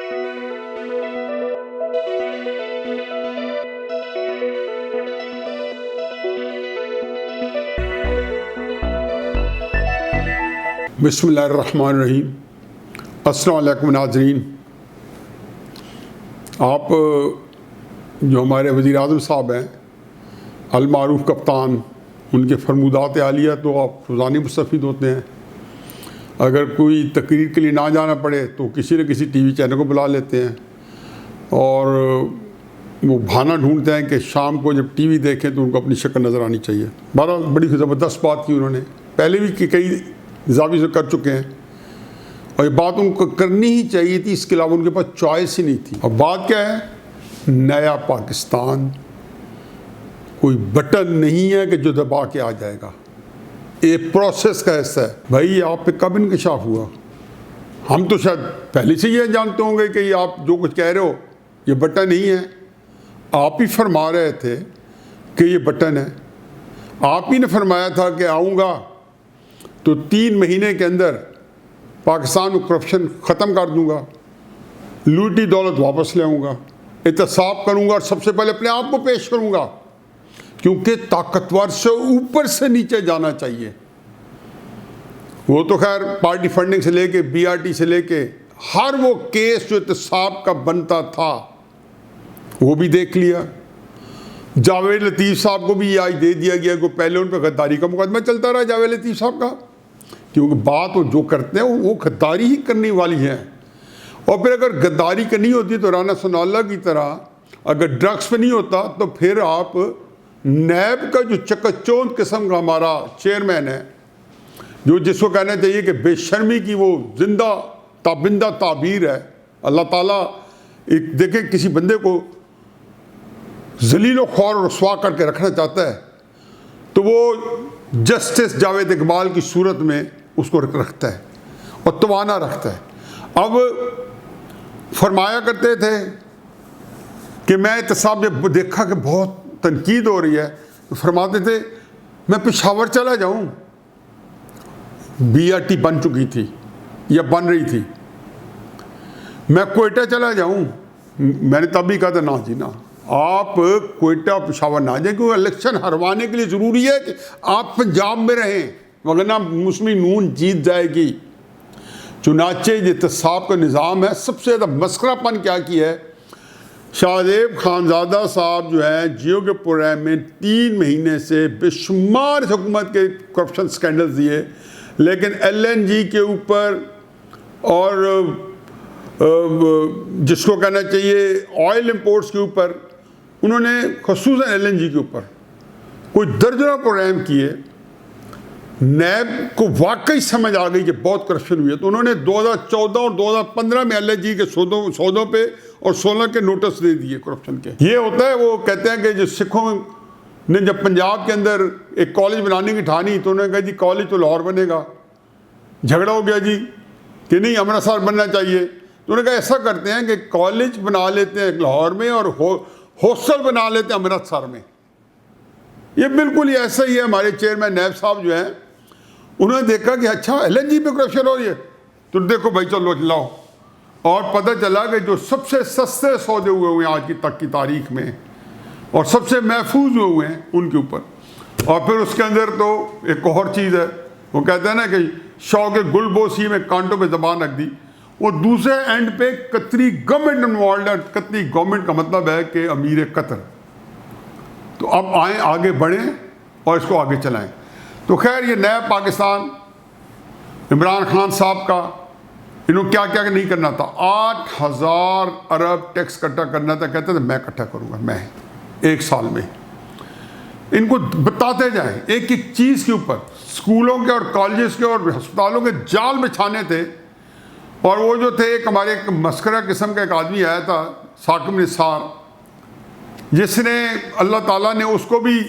बिस्मिल्लाहिर्रहमानिर्रहीम। अस्सलाम वालेकुम नाज़रीन। आप जो हमारे वज़ीर आज़म साहब हैं अल मारूफ कप्तान, उनके फरमूदात आलिया तो आप रोज़ाना मुस्तफ़ीद होते हैं। अगर कोई तकरीर के लिए ना जाना पड़े तो किसी न किसी टीवी चैनल को बुला लेते हैं और वो बहाना ढूंढते हैं कि शाम को जब टीवी देखें तो उनको अपनी शक्ल नज़र आनी चाहिए। बहरहाल बड़ी ज़बरदस्त बात की उन्होंने, पहले भी कई जावी से कर चुके हैं और ये बात उनको करनी ही चाहिए थी, इसके अलावा उनके पास चॉइस ही नहीं थी। और बात क्या है, नया पाकिस्तान कोई बटन नहीं है कि जो दबा के आ जाएगा, ये प्रोसेस का हिस्सा है। भाई आप पे कब इंकशाफ हुआ? हम तो शायद पहले से ये जानते होंगे कि आप जो कुछ कह रहे हो ये बटन नहीं है। आप ही फरमा रहे थे कि ये बटन है, आप ही ने फरमाया था कि आऊँगा तो 3 महीने के अंदर पाकिस्तान में करप्शन ख़त्म कर दूंगा, लूटी दौलत वापस ले आऊँगा, एहतसाब करूँगा और सबसे पहले अपने आप को पेश करूँगा, क्योंकि ताकतवर से ऊपर से नीचे जाना चाहिए। वो तो खैर पार्टी फंडिंग से लेके BRT से लेके हर वो केस जो एहतसाब का बनता था वो भी देख लिया। जावेद लतीफ़ साहब को भी आज दे दिया गया कि पहले उन पर गद्दारी का मुकदमा चलता रहा जावेद लतीफ़ साहब का, क्योंकि बात वो जो करते हैं वो गद्दारी ही करने वाली है। और फिर अगर गद्दारी करनी होती तो राना सनाउल्लाह की तरह अगर ड्रग्स पे नहीं होता तो फिर आप नैब का जो चकचौंध किस्म का हमारा चेयरमैन है, जो जिसको कहना चाहिए कि बेशर्मी की वो जिंदा ताबिंदा ताबीर है। अल्लाह ताला एक देखें किसी बंदे को जलील ख्वार और रसवा करके रखना चाहता है तो वो जस्टिस जावेद इकबाल की सूरत में उसको रखता है और तवाना रखता है। अब फरमाया करते थे कि मैं एहतसाब जब देखा कि बहुत तनकीद हो रही है तो फरमाते थे मैं पेशावर चला जाऊं, BRT बन चुकी थी या बन रही थी, मैं कोयटा चला जाऊं। मैंने तब भी कहा था ना जी ना, आप कोयटा पेशावर ना जाए, क्योंकि इलेक्शन हरवाने के लिए ज़रूरी है कि आप पंजाब में रहें, वरना मुस्लिम नून जीत जाएगी। चुनाचे एहतसाब का निज़ाम है। सबसे ज़्यादा मस्खरापन क्या किया है, शाहजेब खानज़ादा साहब जो है जियो के प्रोग्राम में 3 महीने से बेशुमार हुकूमत के करप्शन स्कैंडल्स दिए, लेकिन LNG के ऊपर और जिसको कहना चाहिए ऑयल इंपोर्ट्स के ऊपर उन्होंने ख़ुसूसन LNG के ऊपर कोई दर्जनों प्रोग्राम किए। नैब को वाकई समझ आ गई कि बहुत करप्शन हुई है, तो उन्होंने 2014 और 2015 में LNG के सौदों पे और 16 के नोटिस दे दिए करप्शन के। ये होता है, वो कहते हैं कि जो सिखों ने जब पंजाब के अंदर एक कॉलेज बनाने की ठानी तो उन्होंने कहा जी कॉलेज तो लाहौर बनेगा। झगड़ा हो गया जी कि नहीं अमृतसर बनना चाहिए, तो उन्होंने कहा ऐसा करते हैं कि कॉलेज बना लेते हैं लाहौर में और हॉस्टल बना लेते हैं अमृतसर में। ये बिल्कुल ऐसा ही है। हमारे चेयरमैन नैब साहब जो हैं उन्होंने देखा कि अच्छा LNG पे करप्शन हो रही है, तो देखो भाई चलो लाओ, और पता चला कि जो सबसे सस्ते सौदे हुए हैं आज की तक की तारीख में और सबसे महफूज हुए हैं उनके ऊपर। और फिर उसके अंदर तो एक और चीज़ है, वो कहते हैं ना कि शौक गुलबोसी में कांटों पे ज़बान रख दी। वो दूसरे एंड पे कतरी गवर्नमेंट इन्वॉल्व है। कतरी गवर्नमेंट का मतलब है कि अमीर कतर। तो अब आए आगे बढ़ें और इसको आगे चलाएं। तो खैर ये नया पाकिस्तान इमरान खान साहब का, इन्होंने क्या क्या नहीं करना था। 8000 अरब टैक्स इकट्ठा करना था, कहते थे मैं इकट्ठा करूँगा, मैं 1 साल में। इनको बताते जाएं एक एक चीज़ के ऊपर, स्कूलों के और कॉलेजेस के और अस्पतालों के जाल बिछाने थे। और वो जो थे एक हमारे एक मस्करा किस्म का एक आदमी आया था साकिब निसार, जिसने अल्लाह ताला ने उसको भी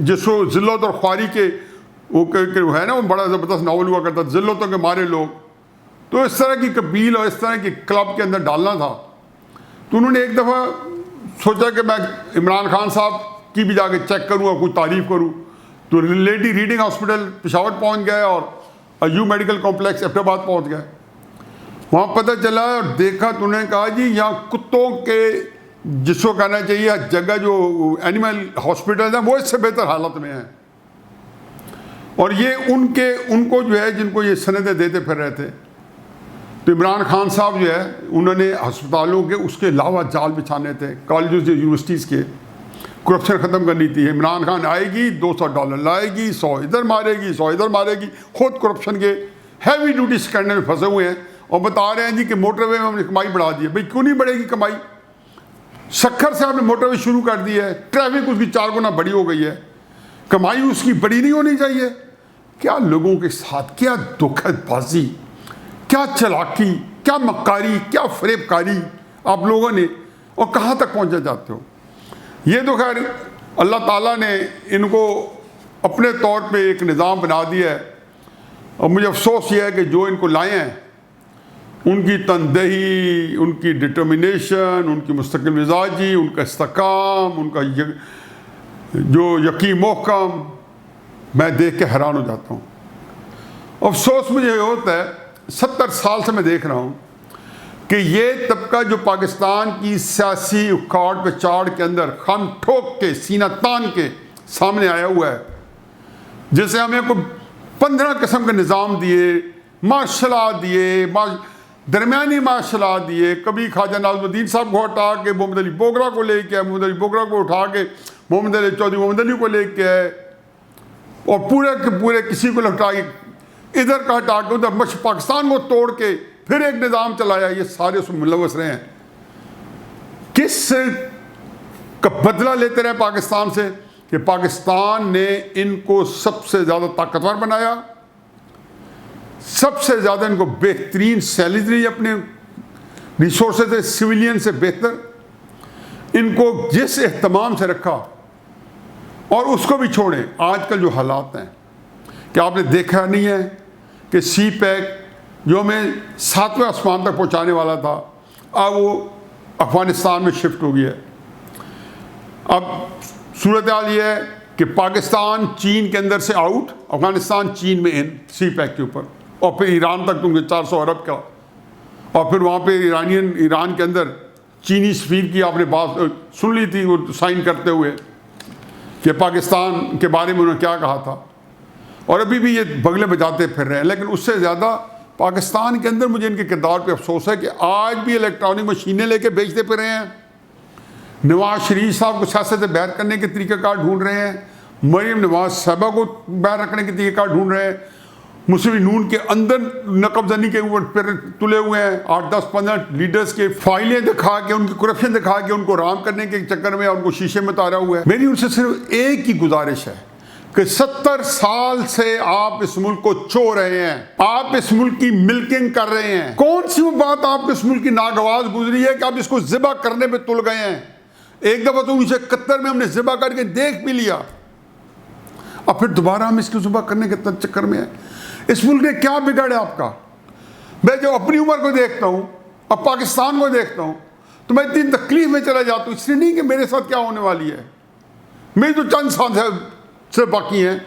जिसको जिल्लत और ख्वारी के वो है ना, वो बड़ा ज़बरदस्त नावल हुआ करता, जिल्लतों के मारे लोग, तो इस तरह की कबील और इस तरह की क्लब के अंदर डालना था। तो उन्होंने एक दफ़ा सोचा कि मैं इमरान खान साहब की भी जाके चेक करूँ और कुछ तारीफ़ करूँ। तो लेडी रीडिंग हॉस्पिटल पेशावर पहुँच गए और अय्यूब मेडिकल कॉम्प्लेक्स एबटाबाद पहुँच गए। वहाँ पता चला और देखा तो उन्होंने कहा जी यहाँ कुत्तों के, जिसको कहना चाहिए जगह, जो एनिमल हॉस्पिटल है वो इससे बेहतर हालत में है। और ये उनको जो है जिनको ये सनदें देते फिर रहे थे, तो इमरान खान साहब जो है उन्होंने अस्पतालों के उसके अलावा जाल बिछाने थे, कॉलेज यूनिवर्सिटीज़ के, करप्शन ख़त्म करनी थी। इमरान खान आएगी $200 लाएगी, 100 इधर मारेगी, 100 इधर मारेगी, खुद करप्शन के हैवी ड्यूटी स्कैंडल में फंसे हुए हैं और बता रहे हैं जी कि मोटरवे में हमने कमाई बढ़ा दी है। भाई क्यों नहीं बढ़ेगी कमाई? शक्कर से आपने मोटरवे शुरू कर दी है, ट्रैफिक उसकी 4 गुना बड़ी हो गई है, कमाई उसकी बड़ी नहीं होनी चाहिए? क्या लोगों के साथ, क्या धोखेबाजी, क्या चालाकी, क्या मक्कारी, क्या फरेबकारी आप लोगों ने, और कहाँ तक पहुँचे जाते हो? ये तो खैर अल्लाह ताला ने इनको अपने तौर पे एक निज़ाम बना दिया है। और मुझे अफसोस ये है कि जो इनको लाए हैं उनकी तनदेही, उनकी डिटर्मिनेशन, उनकी मुस्तकिल मिजाजी, उनका इस्तेकाम, उनका जो यकीन मोहकम, मैं देख के हैरान हो जाता हूँ। अफसोस मुझे ये होता है, 70 साल से मैं देख रहा हूँ कि ये तबका जो पाकिस्तान की सियासी उखाड़ पे चाड़ के अंदर खम ठोक के, सीना तान के सामने आया हुआ है, जैसे हमें कोई 15 किस्म के निज़ाम दिए, मार्शल आर्ट दिए, दरमियानी मार्शल आर्ट दिए, कभी ख्वाजा नाज़मुद्दीन साहब को हटा के मोहम्मद अली बोगरा को लेके आए, मोहम्मद अली बोगरा को उठा के मोहम्मद अली चौधरी मोहम्मद अली को लेके आए, और पूरे के पूरे किसी को हटा के इधर का हटा के उधर पाकिस्तान को तोड़ के फिर एक निज़ाम चलाया। ये सारे उसमें मुलव्वस रहे हैं। किस का बदला लेते रहे पाकिस्तान से कि पाकिस्तान ने इनको सबसे ज़्यादा ताकतवर बनाया, सबसे ज़्यादा इनको बेहतरीन सैलरी, अपने रिसोर्सेज से सिविलियन से बेहतर इनको जिस एहतमाम से रखा, और उसको भी छोड़ें। आजकल जो हालात हैं, क्या आपने देखा नहीं है कि सी पैक जो हमें 7वें आसमान तक पहुंचाने वाला था, अब वो अफगानिस्तान में शिफ्ट हो गया है। अब सूरत हाल ये है कि पाकिस्तान चीन के अंदर से आउट, अफगानिस्तान चीन में इन, सी पैक के ऊपर, और फिर ईरान तक तुमके 400 अरब का, और फिर वहाँ पे ईरान के अंदर चीनी सफीर की आपने बात सुन ली थी, वो साइन करते हुए कि पाकिस्तान के बारे में उन्होंने क्या कहा था, और अभी भी ये बगले बजाते फिर रहे हैं। लेकिन उससे ज़्यादा पाकिस्तान के अंदर मुझे इनके किरदार पे अफसोस है कि आज भी इलेक्ट्रॉनिक मशीनें लेके बेचते फिर रहे हैं। नवाज शरीफ साहब को सियासत से बैर करने के तरीक़ाकार ढूंढ रहे हैं, मरीम नवाज साहबा को बैर रखने के तरीक़ाकार ढूंढ रहे हैं, मुस्लिम नून के अंदर नकबजनी के ऊपर फिर तुले हुए हैं। 8-10-15 लीडर्स के फाइलें दिखा के, उनकी करप्शन दिखा के उनको राम करने के चक्कर में उनको शीशे में उतारा हुआ है। मेरी उनसे सिर्फ एक ही गुजारिश है कि 70 साल से आप इस मुल्क को चो रहे हैं, आप इस मुल्क की मिल्किंग कर रहे हैं। कौन सी वो बात आपके इस मुल्क की नागवाज गुजरी है कि आप इसको ज़िबा करने पे तुल गए हैं? एक दफ़ा तो 1971 में हमने ज़िबा करके देख भी लिया, अब फिर दोबारा हम इसको ज़िबा करने के चक्कर में है। इस मुल्क ने क्या बिगाड़ा आपका? मैं जब अपनी उम्र को देखता हूँ, अब पाकिस्तान को देखता हूँ, तो मैं इतनी तकलीफ में चला जाता हूँ। इसलिए नहीं कि मेरे साथ क्या होने वाली है, मेरी तो चंद साल से बाकी हैं।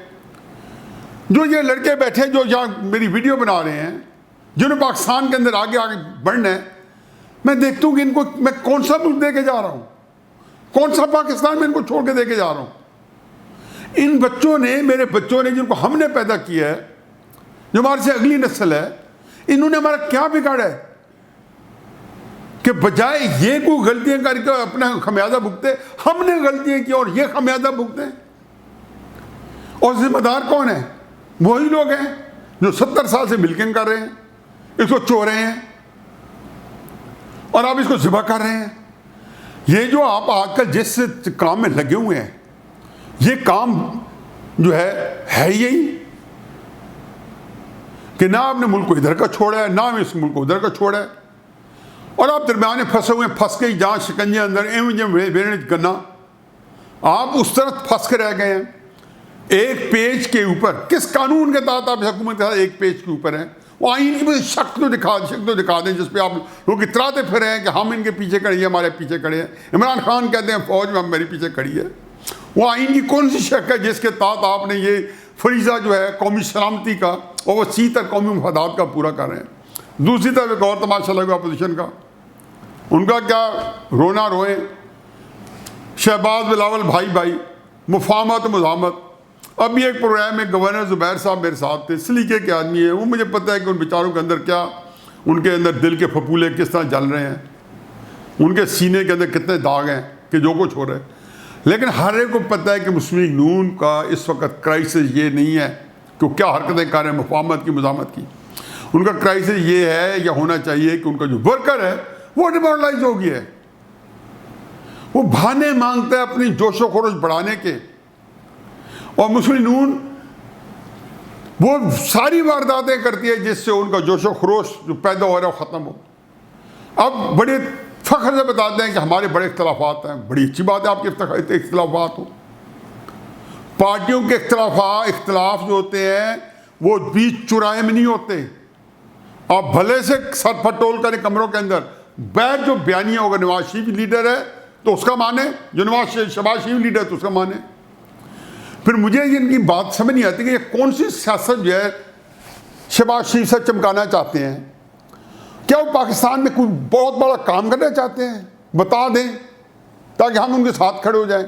जो ये लड़के बैठे हैं जो यहाँ मेरी वीडियो बना रहे हैं, जिन्होंने पाकिस्तान के अंदर आगे आगे बढ़ना है, मैं देखता हूँ कि इनको मैं कौन सा मुल्क दे के जा रहा हूँ, कौन सा पाकिस्तान में इनको छोड़ के दे के जा रहा हूँ। इन बच्चों ने, मेरे बच्चों ने, जिनको हमने पैदा किया है, जो हमारे से अगली नस्ल है, इन्होंने हमारा क्या बिगाड़ा है कि बजाय ये कोई गलतियां करके अपना खमियाजा भुगते, हमने गलतियां की और ये खमियाजा भुगते। और जिम्मेदार कौन है? वही लोग हैं जो 70 साल से मिल्किंग कर रहे हैं, इसको चो रहे हैं और आप इसको ज़िबा कर रहे हैं। ये जो आप आजकल जिस काम में लगे हुए हैं, ये काम जो है यही कि ना आपने मुल्क को इधर का छोड़ा है, ना इस मुल्क को उधर का छोड़ा है, और आप दरमियान फंसे हुए, फंस के जहाँ शिकंजे अंदर एवं गन्ना, आप उस तरफ फंस के रह गए हैं। एक पेज के ऊपर, किस कानून के तहत आप हुकूमत एक पेज के ऊपर हैं? वो आइन की शक तो दिखा दें जिस पे आप लोग इतराते फिर हैं कि हम इनके पीछे खड़े हैं, हमारे पीछे खड़े हैं। इमरान खान कहते हैं फौज में मेरे पीछे खड़ी है। वो आइन की कौन सी शक है जिसके तहत आपने ये फरीज़ा जो है कौमी सलामती का और वसी तर कौमी मफादात का पूरा कर रहे हैं? दूसरी तरफ एक और तमाशा लगा अपोजिशन का, उनका क्या रोना रोए, शहबाज बिलावल भाई भाई, मुफाहमत मुजामत। अभी एक प्रोग्राम में गवर्नर ज़ुबैर साहब मेरे साथ थे, सलीके के आदमी है वो, मुझे पता है कि उन बेचारों के अंदर क्या, उनके अंदर दिल के फपूले किस तरह जल रहे हैं, उनके सीने के अंदर कितने दाग हैं कि जो कुछ हो रहा है। लेकिन हर एक को पता है कि मुस्लिम लीग नून का इस वक्त क्राइसिस ये नहीं है कि क्या हरकतें कर रहे हैं मुफाहमत की मुजामत की। उनका क्राइसिस ये है या होना चाहिए कि उनका जो वर्कर है वो डिमोरलाइज हो गया है, वो बहाने मांगता है अपनी जोशो खरोश बढ़ाने के, और मुस्लिम नून वो सारी वारदातें करती है जिससे उनका जोशो खरोश जो पैदा हो रहा है वो ख़त्म हो। अब बड़े फ़ख्र से बताते हैं कि हमारे बड़े इख्तलाफात हैं, बड़ी अच्छी बात है आपके इख्तलाफात हो। पार्टियों के इख्तलाफ जो होते हैं वो बीच चुराहे में नहीं होते। आप भले से सर फटोल करें कमरों के अंदर, बैठ जो बयानिया होगा नवाज शरीफ लीडर है तो उसका माने, जो शहबाज शरीफ लीडर है तो उसका माने। फिर मुझे इनकी बात समझ नहीं आती कि ये कौन सी सियासत जो है शहबाज शरीफ से चमकाना चाहते हैं। क्या वो पाकिस्तान में कोई बहुत बड़ा काम करना चाहते हैं, बता दें ताकि हम उनके साथ खड़े हो जाएं,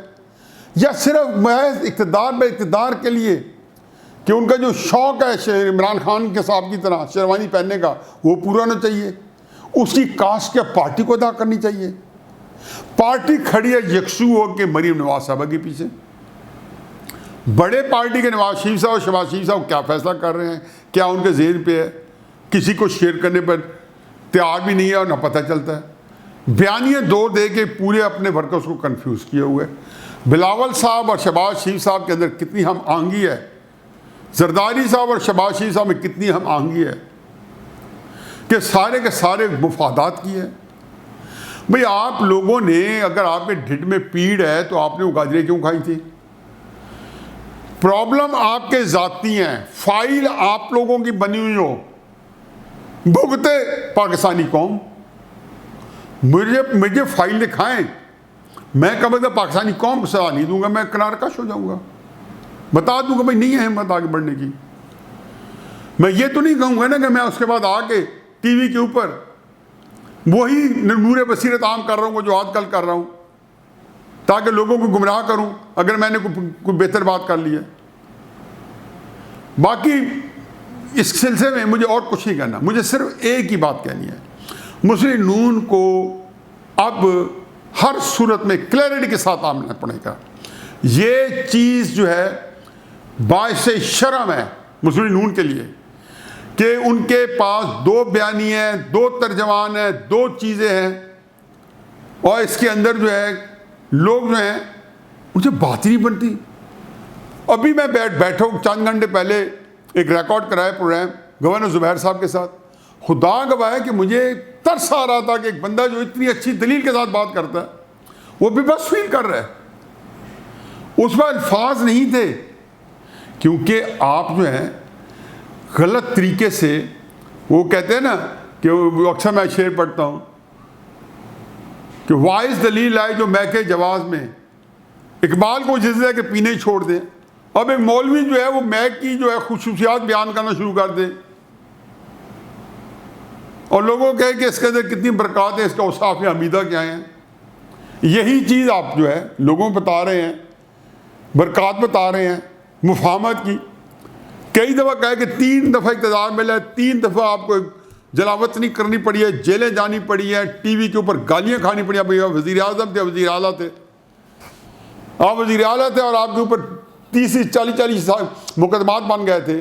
या सिर्फ महज इक़्तिदार के लिए कि उनका जो शौक़ है इमरान खान के साहब की तरह शेरवानी पहनने का वो पूरा होना चाहिए, उसकी कास्ट क्या पार्टी को अदा करनी चाहिए। पार्टी खड़ी है यकसू हो के मरीम नवाज साहबा के पीछे। बड़े पार्टी के नवाज शरीफ साहब और शहबाज शरीफ साहब क्या फैसला कर रहे हैं, क्या उनके ज़हन पे है, किसी को शेयर करने पर तैयार भी नहीं है और ना पता चलता है। बयानिए दो दे के पूरे अपने वर्कर्स को कंफ्यूज किए हुए। बिलावल साहब और शहबाज शरीफ साहब के अंदर कितनी हम आहंगी है, जरदारी साहब और शहबाज शरीफ साहब में कितनी हम आहंगी है कि सारे के सारे मुफादात की है। भाई आप लोगों ने, अगर आपके ढिड में पीड़ है तो आपने वो गाजरें क्यों खाई थी? प्रॉब्लम आपके ज़ाती हैं, फाइल आप लोगों की बनी हुई हो, भुगते पाकिस्तानी कौम। मुझे फाइल दिखाएं, मैं कभी तो पाकिस्तानी कौम को सजा नहीं दूंगा, मैं किनारकश हो जाऊंगा, बता दूंगा भाई नहीं है हिम्मत आगे बढ़ने की। मैं ये तो नहीं कहूँगा ना कि मैं उसके बाद आके टीवी के ऊपर वही नूरे बसीरत आम कर रहा हूँ जो आजकल कर रहा हूँ, ताकि लोगों को गुमराह करूँ अगर मैंने कोई बेहतर बात कर ली है। बाकी इस सिलसिले में मुझे और कुछ नहीं कहना, मुझे सिर्फ एक ही बात कहनी है, मुस्लिम नून को अब हर सूरत में क्लैरिटी के साथ आना पड़ेगा। ये चीज़ जो है बाइस शर्म है मुस्लिम नून के लिए कि उनके पास दो बयानी हैं, दो तर्जमान हैं, दो चीज़ें हैं, और इसके अंदर जो है लोग जो हैं उनसे बात ही नहीं बनती। अभी मैं बैठा चंद घंटे पहले एक रिकॉर्ड कराया प्रोग्राम गवर्नर ज़ुबैर साहब के साथ, खुदा गवाह है कि मुझे तरस आ रहा था कि एक बंदा जो इतनी अच्छी दलील के साथ बात करता है वो भी बस फील कर रहा है, उसमें अल्फाज नहीं थे, क्योंकि आप जो है गलत तरीके से, वो कहते हैं ना कि अक्सर मैं शेर पढ़ता हूँ कि वाइस दलील आए जो महके जवाज़ में, इकबाल को जिस के पीने ही छोड़ दें। अब एक मौलवी जो है वो महक की जो है खुसूसियात बयान करना शुरू कर दे और लोगों को कहे कि इसके अंदर कितनी बरक़ात है, इसका औसाफ हमीदा क्या है। यही चीज़ आप जो है लोगों को बता रहे हैं, बरक़ात बता रहे हैं मुफाहमत की। कई दफ़ा कहे कि 3 दफ़ा इक़्तिदार मिला है, 3 दफ़ा आपको जलावत नहीं करनी पड़ी है, जेलें जानी पड़ी है, टीवी के ऊपर गालियाँ खानी पड़ी है। भैया वज़ीर आज़म थे, वज़ीर आला थे, आप वज़ीर आला थे और आपके ऊपर 30-40 मुकदमात बन गए थे।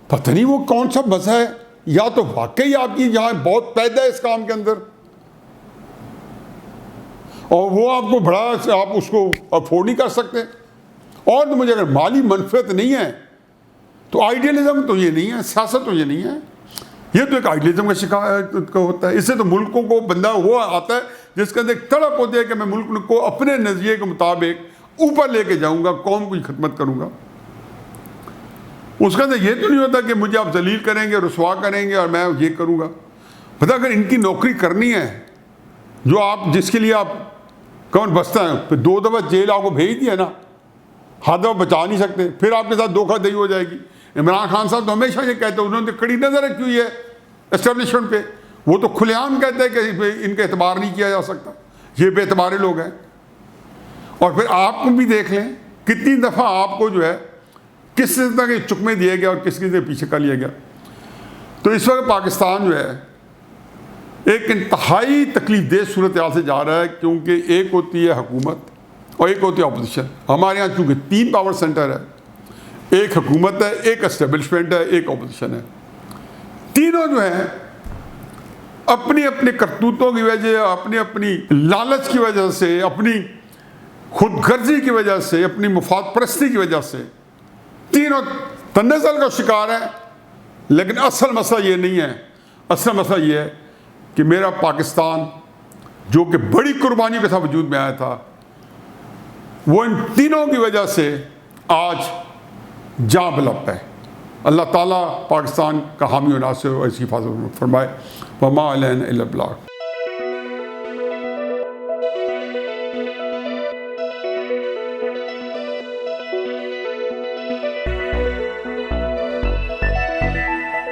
पता नहीं वो कौन सा मज़ा है, या तो वाकई आपकी यहाँ बहुत पैदा है इस काम के अंदर और वो आपको बड़ा आप उसको अफोर्ड नहीं कर सकते। और तो मुझे अगर माली मनफियत नहीं है तो आइडियलिज्म तो ये नहीं है, सियासत तो ये नहीं है, ये तो एक आइडियलिज्म का शिकार होता है। इससे तो मुल्कों को बंदा वो आता है जिसके अंदर एक तड़प होती है कि मैं मुल्क को अपने नज़रिए के मुताबिक ऊपर लेके जाऊंगा, कौम की खिदमत करूंगा। उसका अंदर ये तो नहीं होता कि मुझे आप जलील करेंगे, रुसवा करेंगे और मैं ये करूंगा। पता अगर इनकी नौकरी करनी है जो आप जिसके लिए आप कौन बसता है, फिर 2 दफ़ा जेल आपको भेज दिया ना, हाथ दफ़ा बचा नहीं सकते, फिर आपके साथ धोखाधड़ी हो जाएगी। इमरान खान साहब तो हमेशा ये कहते हैं, उन्होंने कड़ी नज़र रखी हुई है एस्टेब्लिशमेंट पे। वो तो खुलेआम कहते हैं कि इनका एतबार नहीं किया जा सकता, ये बेतबारे लोग हैं। और फिर आपको भी देख लें कितनी दफ़ा आपको जो है किस तरह के चुकमे दिए गए और किस किस पीछे कर लिया गया। तो इस वक्त पाकिस्तान जो है एक इंतहाई तकलीफ देह सूरत हाल से जा रहा है, क्योंकि एक होती है हुकूमत और एक होती है अपोजिशन। हमारे यहाँ चूँकि 3 पावर सेंटर है, एक हुकूमत है, एक एस्टेब्लिशमेंट है, एक अपोजिशन है। तीनों जो हैं अपनी अपनी करतूतों की वजह, अपनी अपनी लालच की वजह से, अपनी खुदगर्जी की वजह से, अपनी मुफाद परस्ती की वजह से तीनों तनज़्ज़ुल का शिकार है। लेकिन असल मसला ये नहीं है, असल मसला ये है कि मेरा पाकिस्तान जो कि बड़ी कुर्बानियों के साथ वजूद में आया था, वो इन तीनों की वजह से आज जाँ बलप है। अल्लाह ताला पाकिस्तान का हामी और नासिर और ऐसी हिफाजत फरमाए। वमा अलैना इल्ला अल बलाग।